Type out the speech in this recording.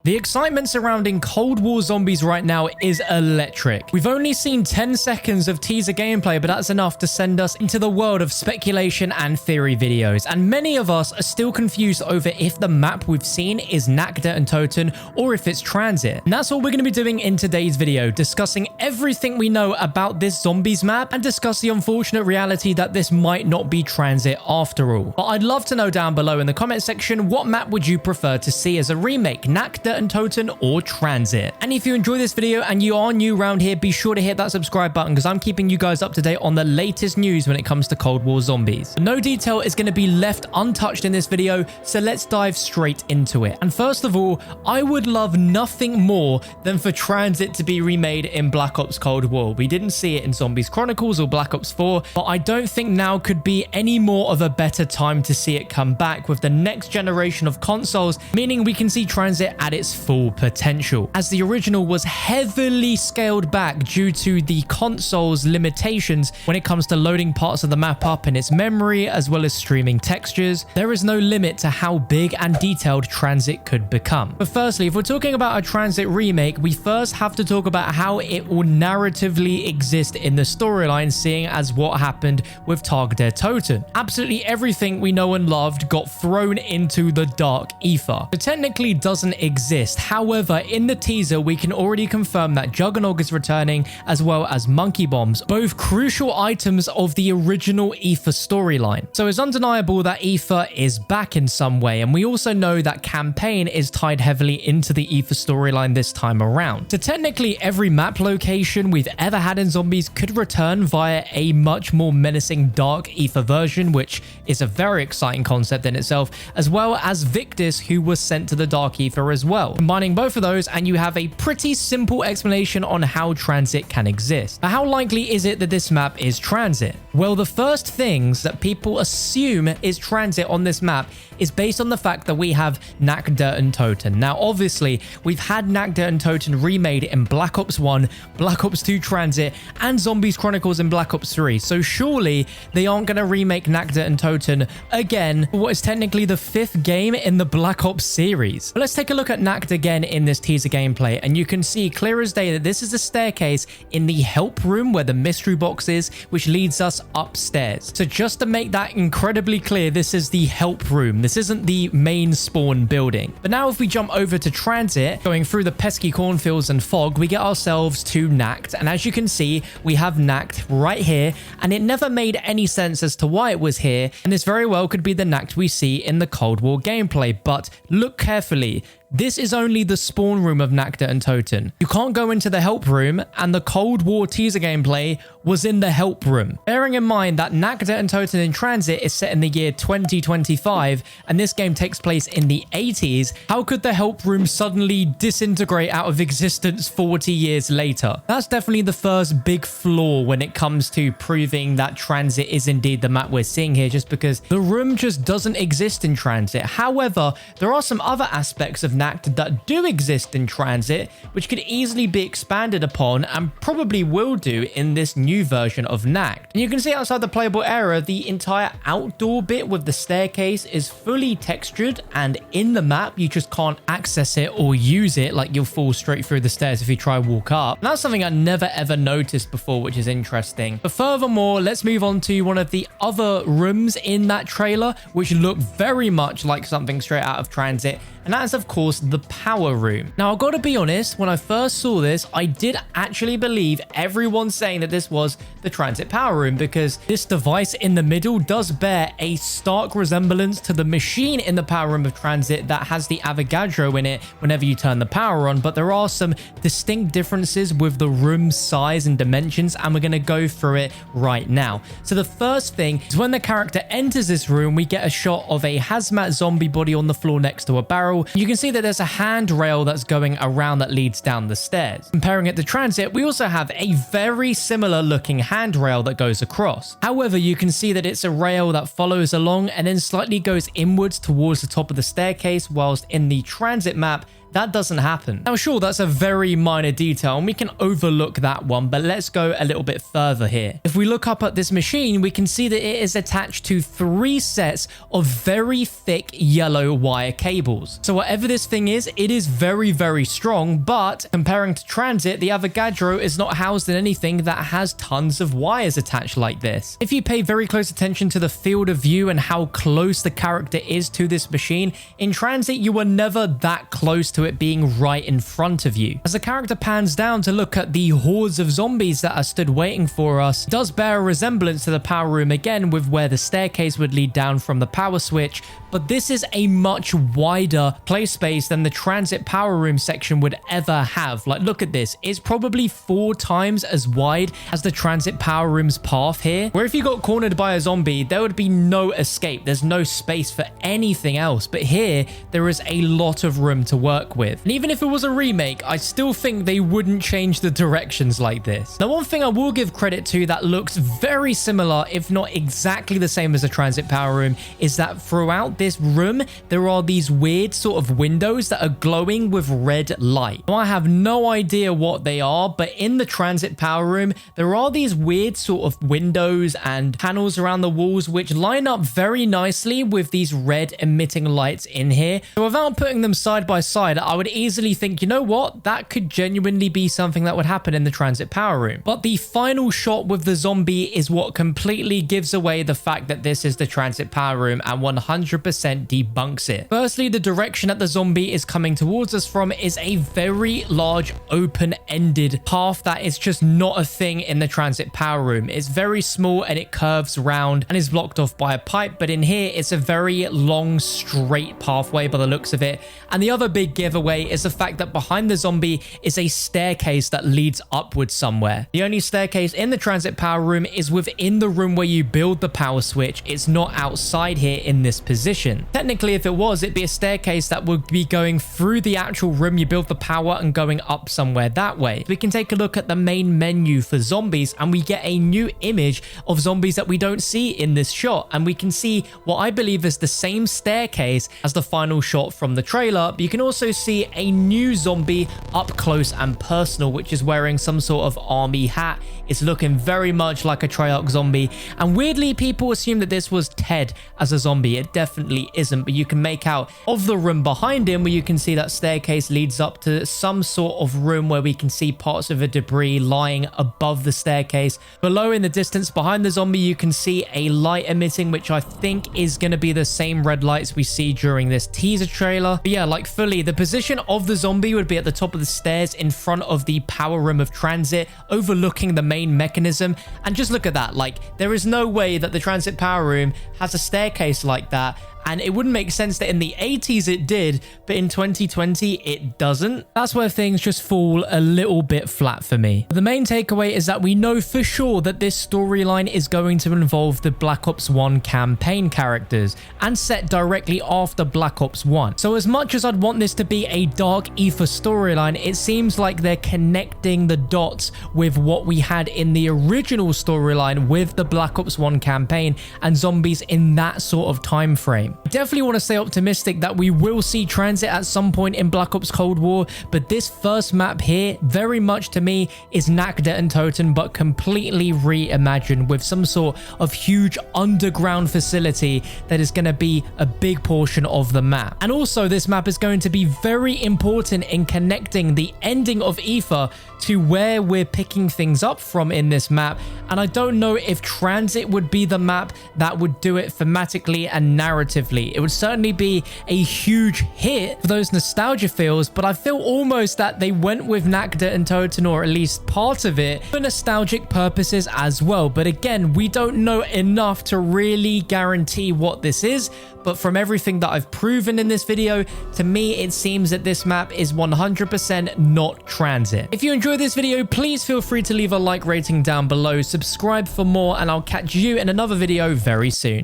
The excitement surrounding Cold War zombies right now is electric. We've only seen 10 seconds of teaser gameplay, but that's enough to send us into the world of speculation and theory videos. And many of us are still confused over if the map we've seen is Nuketown and Toten or if it's Transit. And that's what we're going to be doing in today's video, discussing everything we know about this zombies map and discuss the unfortunate reality that this might not be Transit after all. But I'd love to know down below in the comment section, what map would you prefer to see as a remake, Nuketown and Toten or Transit? And if you enjoy this video and you are new around here, be sure to hit that subscribe button because I'm keeping you guys up to date on the latest news when it comes to Cold War zombies. No detail is going to be left untouched in this video, so let's dive straight into it. And first of all, I would love nothing more than for Transit to be remade in Black Ops Cold War. We didn't see it in Zombies Chronicles or Black Ops 4, but I don't think now could be any more of a better time to see it come back with the next generation of consoles, meaning we can see Transit at its full potential, as the original was heavily scaled back due to the console's limitations when it comes to loading parts of the map up in its memory as well as streaming textures. There is no limit to how big and detailed Transit could become. But firstly, if we're talking about a Transit remake, we first have to talk about how it will narratively exist in the storyline, seeing as what happened with TRANZIT Toten. Absolutely everything we know and loved got thrown into the dark ether. It technically doesn't exist. However, in the teaser, we can already confirm that Juggernaut is returning as well as Monkey Bombs, both crucial items of the original ether storyline. So it's undeniable that ether is back in some way, and we also know that campaign is tied heavily into the ether storyline this time around. So technically every map location we've ever had in zombies could return via a much more menacing dark ether version, which is a very exciting concept in itself, as well as Victus, who was sent to the dark ether as well. Combining both of those and you have a pretty simple explanation on how Transit can exist. Now, how likely is it that this map is Transit? Well, the first things that people assume is Transit on this map is based on the fact that we have Nuketown and Toten. Now, obviously, we've had Nuketown and Toten remade in Black Ops 1, Black Ops 2 Transit, and Zombies Chronicles in Black Ops 3. So surely they aren't going to remake Nuketown and Toten again for what is technically the 5th game in the Black Ops series. But let's take a look at Nuketown again in this teaser gameplay, and you can see clear as day that this is a staircase in the help room where the mystery box is, which leads us upstairs. So just to make that incredibly clear, this is the help room. This isn't the main spawn building. But now if we jump over to Transit, going through the pesky cornfields and fog, we get ourselves to Nuketown. And as you can see, we have Nuketown right here, and it never made any sense as to why it was here. And this very well could be the Nuketown we see in the Cold War gameplay. But look carefully. This is only the spawn room of Nuketown and Toten. You can't go into the help room, and the Cold War teaser gameplay was in the help room. Bearing in mind that Nuketown and Toten in Transit is set in the year 2025, and this game takes place in the 80s, how could the help room suddenly disintegrate out of existence 40 years later? That's definitely the first big flaw when it comes to proving that Transit is indeed the map we're seeing here, just because the room just doesn't exist in Transit. However, there are some other aspects of Nuketown that do exist in Transit, which could easily be expanded upon and probably will do in this new version of Nuketown. And you can see outside the playable area, the entire outdoor bit with the staircase is fully textured, and in the map, you just can't access it or use it. Like, you'll fall straight through the stairs if you try to walk up. And that's something I never ever noticed before, which is interesting. But furthermore, let's move on to one of the other rooms in that trailer, which look very much like something straight out of Transit. And that is, of course, the power room. Now, I've got to be honest, when I first saw this, I did actually believe everyone saying that this was the Transit power room, because this device in the middle does bear a stark resemblance to the machine in the power room of Transit that has the Avogadro in it whenever you turn the power on. But there are some distinct differences with the room's size and dimensions, and we're going to go through it right now. So the first thing is when the character enters this room, we get a shot of a hazmat zombie body on the floor next to a barrel. You can see that there's a handrail that's going around that leads down the stairs. Comparing it to Transit, we also have a very similar looking handrail that goes across. However, you can see that it's a rail that follows along and then slightly goes inwards towards the top of the staircase, whilst in the Transit map, That doesn't happen. Now, sure, that's a very minor detail and we can overlook that one, but let's go a little bit further here. If we look up at this machine, we can see that it is attached to 3 sets of very thick yellow wire cables. So whatever this thing is, it is very, very strong, but comparing to Transit, the Avogadro is not housed in anything that has tons of wires attached like this. If you pay very close attention to the field of view and how close the character is to this machine, in Transit, you are never that close to it being right in front of you. As the character pans down to look at the hordes of zombies that are stood waiting for us, it does bear a resemblance to the power room again, with where the staircase would lead down from the power switch, but this is a much wider play space than the Transit power room section would ever have. Like, look at this. It's probably 4 times as wide as the Transit power room's path here, where if you got cornered by a zombie, there would be no escape. There's no space for anything else. But here, there is a lot of room to work with. And even if it was a remake, I still think they wouldn't change the directions like this. Now, one thing I will give credit to that looks very similar, if not exactly the same as the Transit power room, is that throughout this room, there are these weird sort of windows that are glowing with red light. Now, I have no idea what they are, but in the Transit power room, there are these weird sort of windows and panels around the walls which line up very nicely with these red emitting lights in here. So without putting them side by side, I would easily think, you know what, that could genuinely be something that would happen in the Transit power room. But the final shot with the zombie is what completely gives away the fact that this is the Transit power room and 100% debunks it. Firstly, the direction that the zombie is coming towards us from is a very large open-ended path that is just not a thing in the Transit power room. It's very small and it curves round and is blocked off by a pipe, but in here it's a very long straight pathway by the looks of it. And the other big giveaway is the fact that behind the zombie is a staircase that leads upwards somewhere. The only staircase in the Transit power room is within the room where you build the power switch. It's not outside here in this position. Technically, if it was, it'd be a staircase that would be going through the actual room you build the power and going up somewhere that way. We can take a look at the main menu for zombies and we get a new image of zombies that we don't see in this shot, and we can see what I believe is the same staircase as the final shot from the trailer, but you can also see a new zombie up close and personal, which is wearing some sort of army hat. It's looking very much like a Treyarch zombie, and weirdly people assume that this was Ted as a zombie. It definitely isn't, but you can make out of the room behind him where you can see that staircase leads up to some sort of room where we can see parts of a debris lying above the staircase. Below in the distance behind the zombie, you can see a light emitting, which I think is going to be the same red lights we see during this teaser trailer. But yeah, like fully, the position of the zombie would be at the top of the stairs in front of the power room of Transit, overlooking the main mechanism. And just look at that. Like, there is no way that the Transit power room has a staircase like that. And it wouldn't make sense that in the 80s it did, but in 2020 it doesn't. That's where things just fall a little bit flat for me. The main takeaway is that we know for sure that this storyline is going to involve the Black Ops 1 campaign characters and set directly after Black Ops 1. So as much as I'd want this to be a dark ether storyline, it seems like they're connecting the dots with what we had in the original storyline with the Black Ops 1 campaign and zombies in that sort of time frame. I definitely want to stay optimistic that we will see Transit at some point in Black Ops Cold War, but this first map here, very much to me, is Nuketown and Toten, but completely reimagined with some sort of huge underground facility that is going to be a big portion of the map. And also, this map is going to be very important in connecting the ending of Ether to where we're picking things up from in this map. And I don't know if Transit would be the map that would do it thematically and narratively. It would certainly be a huge hit for those nostalgia feels, but I feel almost that they went with Nuketown and Toten, or at least part of it, for nostalgic purposes as well. But again, we don't know enough to really guarantee what this is. But from everything that I've proven in this video, to me, it seems that this map is 100% not Transit. If you enjoyed this video, please feel free to leave a like rating down below, subscribe for more, and I'll catch you in another video very soon.